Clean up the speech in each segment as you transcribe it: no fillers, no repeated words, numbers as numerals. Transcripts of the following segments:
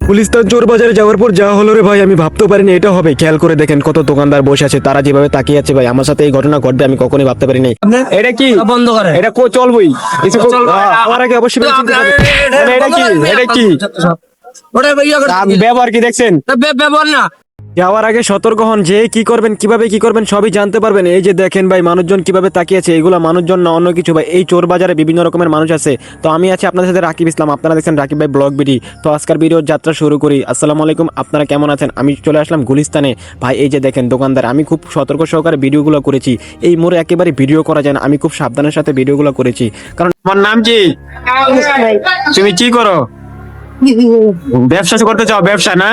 গুলিস্তান চোর বাজারে যাওয়ার পর যা হলো রে ভাই, আমি ভাবতে পারিনি এটা হবে। খেয়াল করে দেখেন কত দোকানদার বসে আছে, তারা যেভাবে তাকিয়ে আছে ভাই, আমার সাথে এই ঘটনা ঘটবে আমি কখনোই ভাবতে পারিনি। এটা কি বন্ধ করে এটা চলবই আমার আগে অবশ্যই ভেবে চিন্তে হবে। এটা কি ওটা ইয়া করে ব্যবহার কি দেখছেন? ব্যবহার না যাওয়ার আগে সতর্ক হন, যে কি করবেন কিভাবে কি করবেন সবই জানতে পারবেন। এই যে দেখেন ভাই মানুষজন কিভাবে তাকিয়ে আছে, এগুলা মানুষজন না অন্য কিছু ভাই। এই চোর বাজারে বিভিন্ন রকমের মানুষ আছে। তো আমি আছি আপনাদের সাথে রাকিব ইসলাম, আপনারা দেখছেন রাকিব ভাই ব্লগ বিডি। তো আজকের ভিডিওর যাত্রা শুরু করি। আসসালামু আলাইকুম, আপনারা কেমন আছেন? আমি চলে আসলাম গুলিস্তানে ভাই। এই যে দেখেন দোকানদার, আমি খুব সতর্ক সহকারে ভিডিওগুলো করেছি। এই মোড়ে একেবারে ভিডিও করা যায় না, আমি খুব সাবধানের সাথে ভিডিওগুলো করেছি। কারণ আমার নাম কি? তুমি কি করো? ব্যবসা করতে চাও? ব্যবসা না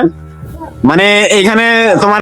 মানে এইখানে তোমার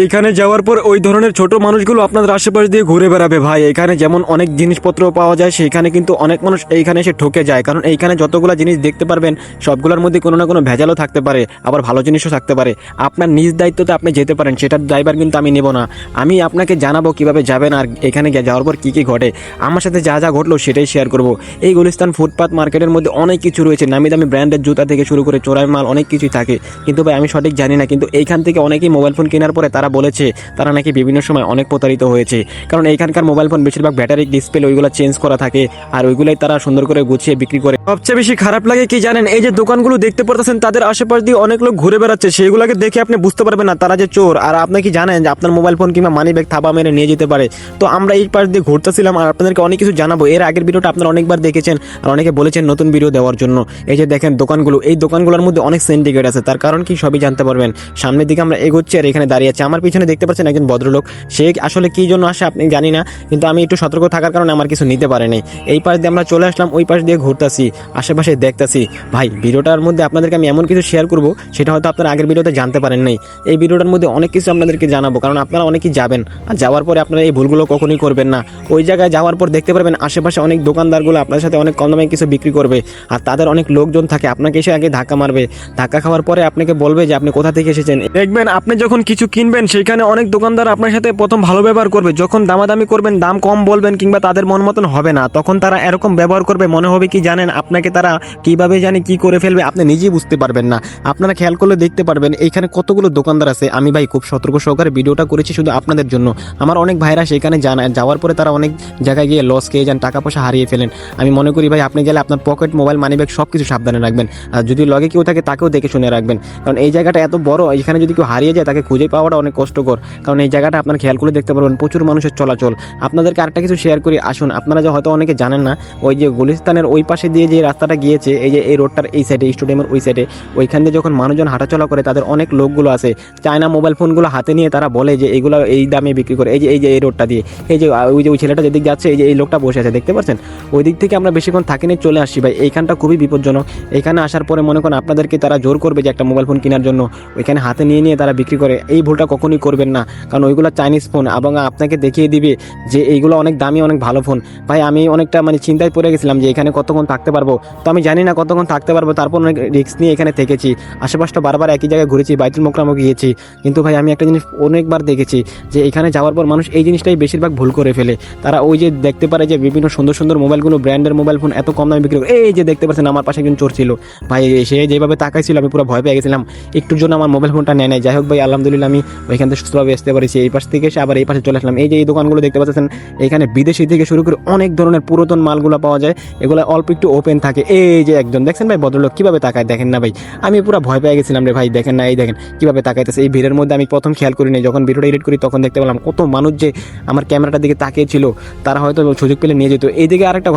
এইখানে যাওয়ার পর ওই ধরনের ছোট মানুষগুলো আপনাদের আশেপাশ দিয়ে ঘুরে বেড়াবে ভাই। এখানে যেমন অনেক জিনিসপত্র পাওয়া যায়, সেখানে কিন্তু অনেক মানুষ এইখানে এসে ঠকে যায়। কারণ এইখানে যতগুলো জিনিস দেখতে পারবেন সবগুলোর মধ্যে কোনো না কোনো ভেজালও থাকতে পারে, আবার ভালো জিনিসও থাকতে পারে। আপনার নিজ দায়িত্বতে আপনি যেতে পারেন, সেটার ড্রাইভার কিন্তু আমি নেব না। আমি আপনাকে জানাবো কিভাবে যাবেন আর এখানে যাওয়ার পর কী কী ঘটে। আমার সাথে যা যা ঘটলো সেটাই শেয়ার করব। এই গুলিস্তান ফুটপাত মার্কেটের মধ্যে অনেক কিছু রয়েছে, নামি দামি ব্র্যান্ডের জুতা থেকে শুরু করে চোরাই মাল অনেক কিছুই থাকে। কিন্তু ভাই আমি সঠিক জানি না, কিন্তু এইখান থেকে অনেকেই মোবাইল ফোন কেনার পরে তারা বলেছে তারা নাকি বিভিন্ন সময় অনেক প্রতারিত হয়েছে। কারণ এইখানকার মোবাইল ফোন বেশিরভাগ ব্যাটারি ডিসপ্লে ওইগুলো চেঞ্জ করা থাকে, আর ওইগুলোই তারা সুন্দর করে গুছিয়ে বিক্রি করে। সবচেয়ে বেশি খারাপ লাগে কি জানেন? এই যে দোকানগুলো দেখতে পারতেছেন, তাদের আশেপাশ দিয়ে অনেক লোক ঘুরে বেড়াচ্ছে, সেইগুলোকে দেখে আপনি বুঝতে পারবেন না তারা যে চোর। আর আপনি কি জানেন যে আপনার মোবাইল ফোন কিংবা মানি ব্যাগ থাবা মেরে নিয়ে যেতে পারে? তো আমরা এই পাশ দিয়ে ঘুরতেছিলাম আর আপনাদেরকে অনেক কিছু জানাবো। এর আগের ভিডিওটা আপনারা অনেকবার দেখেছেন আর অনেকে বলেছেন নতুন ভিডিও দেওয়ার জন্য। এই যে দেখেন দোকানগুলো, এই দোকানগুলোর মধ্যে অনেক সিন্ডিকেট আছে, তার কারণ কি সবই জানতে পারবেন। সামনের দিকে আমরা এগোচ্ছি আর এখানে দাঁড়িয়ে আছে, আমার পিছনে দেখতে পাচ্ছেন একজন ভদ্রলোক। সে আসলে কি জন্য আসে আপনি জানি না, কিন্তু আমি একটু সতর্ক থাকার কারণে আমার কিছু নিতে পারেনি। এই পাশ দিয়ে আমরা চলে আসলাম, ওই পাশ দিয়ে ঘুরতেছি, আশেপাশে দেখতেছি। ভাই ভিডিওটার মধ্যে আপনাদেরকে আমি এমন কিছু শেয়ার করব সেটা হয়তো আপনারা আগের ভিডিওতে জানতে পারেন নাই। এই ভিডিওটার মধ্যে অনেক কিছু আপনাদেরকে জানাবো, কারণ আপনারা অনেকেই যাবেন আর যাওয়ার পরে আপনারা এই ভুলগুলো কখনোই করবেন না। ওই জায়গায় যাওয়ার পর দেখতে পারবেন আশেপাশে অনেক দোকানদারগুলো আপনার সাথে অনেক কম দামে কিছু বিক্রি করবে, আর তাদের অনেক লোকজন থাকে। আপনাকে এসে আগে ধাক্কা মারবে, ধাক্কা খাওয়ার পরে আপনাকে বলবে যে আপনি কোথা থেকে এসেছেন। দেখবেন আপনি যখন কিছু কিনবেন সেখানে অনেক দোকানদার আপনার সাথে প্রথম ভালো ব্যবহার করবে, যখন দামাদামি করবেন দাম কম বলবেন কিংবা তাদের মন মতন হবে না, তখন তারা এরকম ব্যবহার করবে, মনে হবে কি জানেন আপনাকে তারা কিভাবে জানি কি করে ফেলবে আপনি নিজেই বুঝতে পারবেন না। আপনারা খেয়াল করলে দেখতে পারবেন এইখানে কতগুলো দোকানদার আছে। আমি ভাই খুব সতর্ক সহকারে ভিডিওটা করেছি শুধু আপনাদের জন্য। আমার অনেক ভাইরা সেখানে যাওয়ার পরে তারা অনেক জায়গায় গিয়ে লস খেয়ে যান, টাকা পয়সা হারিয়ে ফেলেন। আমি মনে করি ভাই আপনি গেলে আপনার পকেট, মোবাইল, মানি ব্যাগ সব কিছু সাবধানে রাখবেন, আর যদি লগে কেউ থাকে তাকেও দেখে শুনে রাখবেন। কারণ এই জায়গাটা এত বড়, এখানে যদি কেউ হারিয়ে যায় তাকে খুঁজে পাওয়াটা অনেক কষ্টকর। কারণ এই জায়গাটা আপনার খেয়াল করে দেখতে পারবেন প্রচুর মানুষের চলাচল। আপনাদেরকে আরেকটা কিছু শেয়ার করি আসুন, আপনারা যে হয়তো অনেকে জানেন না, ওই যে গুলিস্তানের ওই পাশে দিয়ে যে রাস্তাটা গিয়েছে, এই যে এই রোডটার এই সাইডে, স্টেডিয়ামের ওই সাইডে, ওইখান দিয়ে যখন মানুষজন হাঁটাচলা করে তাদের অনেক লোকগুলো আছে চায়না মোবাইল ফোনগুলো হাতে নিয়ে, তারা বলে যে এইগুলো এই দামে বিক্রি করে। এই রোডটা দিয়ে এই যে ওই ছেলেটা যেদিক যাচ্ছে, এই যে এই লোকটা বসে আছে দেখতে পাচ্ছেন, ওই দিক থেকে আমরা বেশিক্ষণ থাকি নিয়ে চলে আসছি ভাই। এইখানটা খুবই বিপজ্জনক। এখানে আসার পরে মনে করেন আপনাদেরকে তারা জোর করবে যে একটা মোবাইল ফোন কেনার জন্য, ওইখানে হাতে নিয়ে নিয়ে তারা বিক্রি করে। এই ভুলটা কখনোই করবেন না, কারণ ওইগুলো চাইনিজ ফোন এবং আপনাকে দেখিয়ে দিবে যে এইগুলো অনেক দামি, অনেক ভালো ফোন। ভাই আমি অনেকটা চিন্তায় পড়ে গেছিলাম যে এখানে কতক্ষণ থাকতে পারবো। তো আমি জানি না কতক্ষণ থাকতে পারবো, তারপর অনেক রিস্ক নিয়ে এখানে থেকেছি। আশেপাশটা বারবার একই জায়গায় ঘুরেছি, বাইতুল মোকরামও গিয়েছি। কিন্তু ভাই আমি একটা জিনিস অনেকবার দেখেছি যে এখানে যাওয়ার পর মানুষ এই জিনিসটাই বেশিরভাগ ভুল করে ফেলে। তারা ওই যে দেখতে পারে যে বিভিন্ন সুন্দর সুন্দর মোবাইলগুলো, ব্র্যান্ডের মোবাইল ফোন এত কম দামে বিক্রি করে। এই যে দেখতে পাচ্ছেন আমার পাশে একজন চোর ছিল ভাই, সে যেভাবে তাকাইছিল আমি পুরো ভয় পেয়ে গেছিলাম। একটুর জন্য আমার মোবাইল ফোনটা নেয় নাই। যাই হোক ভাই আলহামদুলিল্লাহ আমি ওইখান থেকে সুস্থভাবে আসতে পারছি। এই পাশ থেকে এসে আবার এই পাশে চলে আসলাম। এই যে এই দোকানগুলো দেখতে পাচ্ছেন, এখানে বিদেশি থেকে শুরু করে অনেক ধরনের পুরাতন মালগুলো পাওয়া যায়, এগুলো অল্প একটু ওপেন থাকে। এই যে একজন দেখছেন ভাই ভদ্রলোক কিভাবে তাকায়, দেখেন না ভাই, আমি পুরো ভয় পেয়ে গেছিলাম রে ভাই। দেখেন না, এই দেখেন কিভাবে তাকাইতেছে। এই ভিড়ের মধ্যে আমি প্রথম খেয়াল করি নাই, যখন ভিডিওটা এডিট করি তখন দেখতে পেলাম কত মানুষ যে আমার ক্যামেরাটার দিকে তাকিয়েছিল, তারা হয়তো সুযোগ পেলে নিয়ে যেত। এইদিকে আরেকটা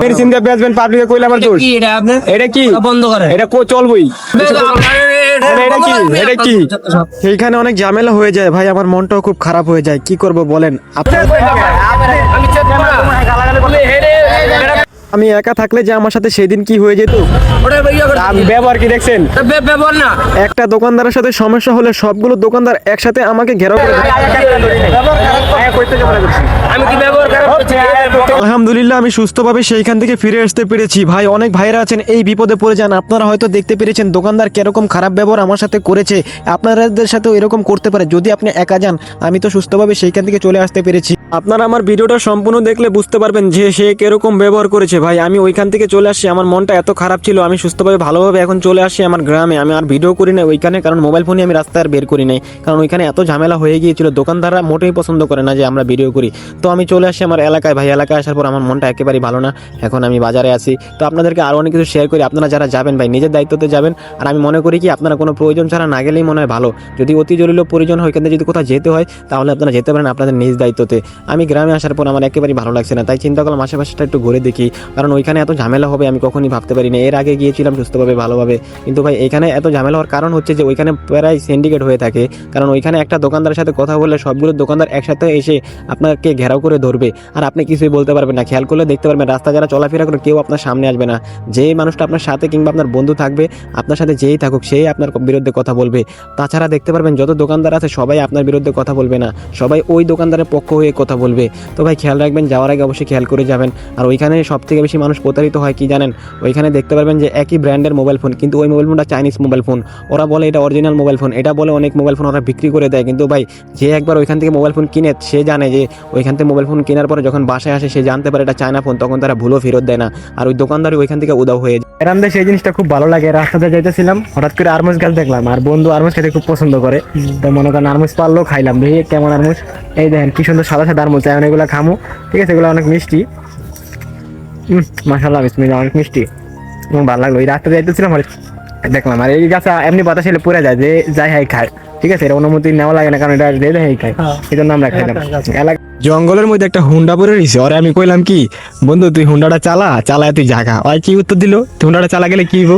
পাবলিকে কইলে আমার দোষ। এটা কি বন্ধ করে এটা চলবই। এটা কি সেইখানে অনেক ঝামেলা হয়ে যায় ভাই, আমার মনটাও খুব খারাপ হয়ে যায়। কি করব বলেন আপনারা? আমি একা থাকলে যে আমার সাথে সেদিন কি হয়ে যেত। ব্যবহার কি দেখছেন? ব্যবহার না একটা দোকানদারের সাথে সমস্যা হলে সবগুলো দোকানদার একসাথে আমাকে ঘেরাও করে। আমি কি ব্যবহার খারাপ করছি? আলহামদুলিল্লাহ আমি সুস্থভাবে সেইখান থেকে ফিরে আসতে পেরেছি। ভাই অনেক ভাইরা আছেন এই বিপদে পড়ে যান, আপনারা হয়তো দেখতে পেরেছেন দোকানদার কিরকম খারাপ ব্যবহার আমার সাথে করেছে, আপনাদের সাথেও এরকম করতে পারে যদি আপনি একা যান। আমি তো সুস্থভাবে সেইখান থেকে চলে আসতে পেরেছি। আপনারা আমার ভিডিওটা সম্পূর্ণ দেখলে বুঝতে পারবেন যে সে কিরকম ব্যবহার করেছে। ভাই আমি ওইখান থেকে চলে আসছি, আমার মনটা এত খারাপ ছিল, আমি সুস্থভাবে ভালোভাবে এখন চলে আসছি আমার গ্রামে। আমি আর ভিডিও করি না ওইখানে, কারণ মোবাইল ফোনে আমি রাস্তায় আর বের করি নাই, কারণ ওইখানে এত ঝামেলা হয়ে গিয়েছিল, দোকানদাররা মোটেই পছন্দ করে না যে আমরা ভিডিও করি। তো আমি চলে আসছি আমার এলাকায়। ভাই এলাকায় আসার পর আমার মনটা একেবারেই ভালো না, এখন আমি বাজারে আছি। তো আপনাদেরকে আরও অনেক কিছু শেয়ার করি, আপনারা যারা যাবেন ভাই নিজের দায়িত্বতে যাবেন। আর আমি মনে করি কি আপনারা কোনো প্রয়োজন ছাড়া না গেলেই মনে হয় ভালো, যদি অতি জরুরি প্রয়োজন হয় ওইখান থেকে যদি কোথাও যেতে হয় তাহলে আপনারা যেতে পারেন আপনাদের নিজ দায়িত্বতে। আমি গ্রামে আসার পর আমার একেবারেই ভালো লাগছে না, তাই চিন্তা করলাম আশেপাশেটা একটু ঘুরে দেখি, কারণ ওইখানে এত ঝামেলা হবে আমি কখনই ভাবতে পারি না। এর আগে গিয়েছিলাম সুস্থভাবে ভালোভাবে, কিন্তু ভাই এখানে এত ঝামেলা হওয়ার কারণ হচ্ছে যে ওইখানে প্রায় সিন্ডিকেট হয়ে থাকে, কারণ ওইখানে একটা দোকানদারের সাথে কথা বললে সবগুলো দোকানদার একসাথে এসে আপনাকে ঘেরাও করে ধরবে, আর আপনি কিছুই বলতে পারবেন না। খেয়াল করলে দেখতে পারবেন রাস্তা যারা চলাফেরা করে কেউ আপনার সামনে আসবে না, যে মানুষটা আপনার সাথে কিংবা আপনার বন্ধু থাকবে আপনার সাথে যেই থাকুক সেই আপনার বিরুদ্ধে কথা বলবে। তাছাড়া দেখতে পারবেন যত দোকানদার আছে সবাই আপনার বিরুদ্ধে কথা বলবে না, সবাই ওই দোকানদারের পক্ষ হয়ে কথা বলবে। তো ভাই খেয়াল রাখবেন, যাওয়ার আগে অবশ্যই খেয়াল করে যাবেন। আর ওইখানে সব থেকে বেশি মানুষ প্রতারিত হয় কি জানেন, ওইখানে দেখতে পারবেন যে একই ব্র্যান্ডের মোবাইল ফোন, কিন্তু ওই মোবাইল ফোনটা চাইনিজ মোবাইল ফোন, ওরা বলে এটা অরিজিনাল মোবাইল ফোন, এটা বলে অনেক মোবাইল ফোন ওরা বিক্রি করে দেয়। কিন্তু ভাই যে একবার ওইখান থেকে মোবাইল ফোন কিনে সে জানে যে ওইখান থেকে মোবাইল ফোন কেনার পরে যখন বাসায় আসে সে জানতে পারে এটা চায়না ফোন, তখন তারা ভুলও ফেরত দেয় না, আর ওই দোকানদারই ওইখান থেকে উদাও হয়ে যায়। এরামদে সেই জিনিসটা খুব ভালো লাগে। রাস্তাতে যাইতেছিলাম, হঠাৎ করে আরমুজ গাছ দেখলাম, আর বন্ধু আরমুজ খেতে খুব পছন্দ করে, তো মনে করেন আরমুজ পারলেও খাইলাম, দেখি কেমন আরমুজ। এই দেখেন কি সুন্দর সাদা সাদা আরমুজ, এখন এগুলো খামু, ঠিক আছে, এগুলো অনেক মিষ্টি। মাশাআল্লাহ বিসমিল্লাহ, অনেক মিষ্টি এবং ভালো লাগলো। এই রাস্তাতে যাইতেছিলাম আর দেখলাম, আর এই গাছ এমনি বাতাস এলে পড়ে যায়, যে যাই হাই খায়, ঠিক আছে, এটা অনুমতি নেওয়া লাগে না, কারণ এটা যে দেয় খায়, এই জন্য আমরা খাইলাম। জঙ্গলের মধ্যে একটা হুন্ডা পরে রয়েছে, ওরে আমি কইলাম কি বন্ধু তুই হুন্ডাটা চালায় তুই জাগা, ওই কি উত্তর দিল, তুই হুন্ডাটা চালা গেলে কি হইব?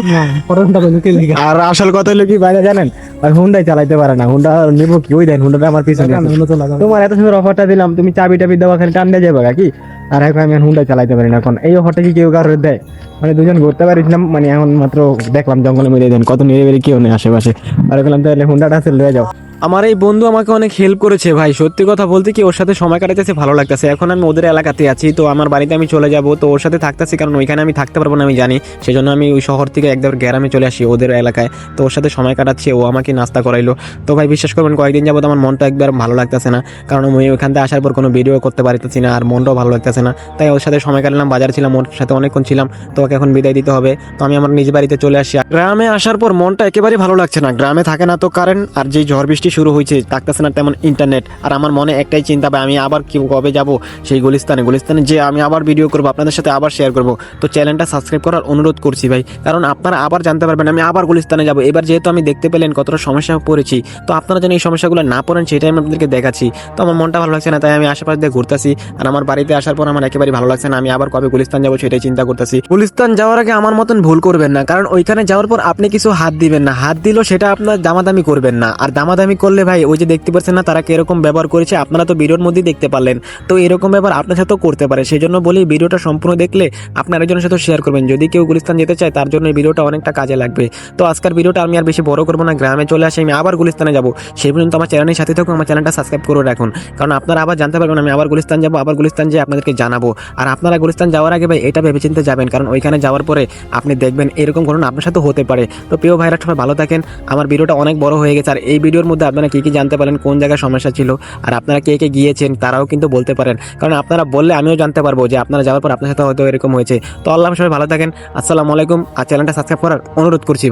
আর আসল কথা হলো কি বাইরে জানেন, ওই হুন্ডাই চালাইতে পারে না, হুন্ডা নেবো কি, ওই দেন হুন্ডাটা আমার পিছনে আছে। তোমার এত সুন্দর অফারটা দিলাম, তুমি চাবি টাবি দেওয়া খালি টান দিয়ে যাবে কি, আর এখন আমি হুন্ডাই চালাইতে পারি না। এখন এই অফারটা কি কেউ কারোর দেয়? মানে দুজন ঘুরতে পারিছিলাম, মানে এখন মাত্র দেখলাম জঙ্গলের মধ্যে দেন কত নিরিবিলি কেউ নেই আশেপাশে, আর বললাম তাহলে হুন্ডাটা আছে লয়ে যাও। আমার এই বন্ধু আমাকে অনেক হেল্প করেছে ভাই, সত্যি কথা বলতে কি ওর সাথে সময় কাটাতেছে ভালো লাগতেছে। এখন আমি ওদের এলাকাতে আছি, তো আমার বাড়িতে আমি চলে যাব, তো ওর সাথে থাকতেছি, কারণ ওইখানে আমি থাকতে পারবো না আমি জানি, সেজন্য আমি ওই শহর থেকে একদম গ্রামে চলে আসি ওদের এলাকায়, তো ওর সাথে সময় কাটাচ্ছি, ও আমাকে নাস্তা করাইলো। তো ভাই বিশ্বাস করবেন কয়েকদিন যাবত আমার মনটা একবার ভালো লাগতেছে না, কারণ আমি ওইখান থেকে আসার পর কোনো ভিডিও করতে পারতেছি না, আর মনটাও ভালো লাগতেছে না, তাই ওর সাথে সময় কাটালাম, বাজার ছিলাম ওর সাথে অনেকক্ষণ ছিলাম, তো ওকে এখন বিদায় দিতে হবে, তো আমি আমার নিজ বাড়িতে চলে আসি। গ্রামে আসার পর মনটা একেবারেই ভালো লাগছে না, গ্রামে থাকে না তো কারেন্ট, আর যেই ঝড় বৃষ্টি শুরু হয়েছে থাকতেছে না তেমন ইন্টারনেট, আর আমার মনে একটাই চিন্তা ভাই আমি আবার কবে যাব সেই গুলিস্তানে যে আমি আবার ভিডিও করবো আপনাদের সাথে আবার শেয়ার করবো। তো চ্যানেলটা সাবস্ক্রাইব করার অনুরোধ করছি ভাই, কারণ আপনারা আবার জানতে পারবেন আমি আবার গুলিস্তানে যাব। এবার যেহেতু আমি দেখতে পেলেন কতটা সমস্যা পড়েছি, তো আপনারা যেন এই সমস্যাগুলো না পড়েন সেটাই আমি আপনাদেরকে দেখাচ্ছি। তো আমার মনটা ভালো লাগছে না, তাই আমি আশেপাশে দিয়ে ঘুরতেছি, আর আমার বাড়িতে আসার পর আমার একেবারে ভালো লাগছে না, আমি আবার কবে গুলিস্তান যাবো সেটাই চিন্তা করতেছি। গুলিস্তান যাওয়ার আগে আমার মতন ভুল করবেন না, কারণ ওইখানে যাওয়ার পর আপনি কিছু হাত দিবেন না, হাত দিলেও সেটা আপনার দামাদামি করবেন না, আর দামাদামি করলে ভাই ওই যে দেখতে পাচ্ছেন না তারা কিরকম ব্যবহার করেছে, আপনারা তো ভিডিওর মধ্যেই দেখতে পারলেন, তো এরকম ব্যাপার আপনার সাথেও করতে পারে। সেই জন্য বলি ভিডিওটা সম্পূর্ণ দেখলে আপনার একজনের সাথে শেয়ার করবেন, যদি কেউ গুলিস্তান যেতে চায় তার জন্য এই ভিডিওটা অনেকটা কাজে লাগবে। তো আজকের ভিডিওটা আমি আর বেশি বড় করবো না, গ্রামে চলে আসি, আমি আবার গুলিস্তানে যাবো, সেই পর্যন্ত আমার চ্যানেলের সাথে থাকুন, আমার চ্যানেলটা সাবস্ক্রাইব করে রাখুন, কারণ আপনারা আবার জানতে পারবেন আমি আবার গুলিস্তান যাবো, আবার গুলিস্তান যেয়ে আপনাদেরকে জানাবো। আর আপনারা গুলিস্তান যাওয়ার আগে ভাই এটা ভেবেচিন্তে যাবেন, কারণ ওইখানে যাওয়ার পরে আপনি দেখবেন এরকম ঘটনা আপনার সাথে হতে পারে। তো প্রিয় ভাইরা সবাই ভালো থাকেন, আমার ভিডিওটা অনেক বড় হয়ে গেছে, আর এই ভিডিওর মধ্যে আপনারা কি কি জানতে পারেন, কোন জায়গায় সমস্যা ছিল, আর আপনারা কে কে গিয়েছেন তারাও কিন্তু বলতে পারেন, কারণ আপনারা বললে আমিও জানতে পারবো যে আপনারা যাওয়ার পর আপনার সাথে হয়তো এরকম হয়েছে। তো আল্লাহ সবাই ভালো থাকেন, আসসালামু আলাইকুম, আর চ্যানেলটা সাবস্ক্রাইব করার অনুরোধ করছি।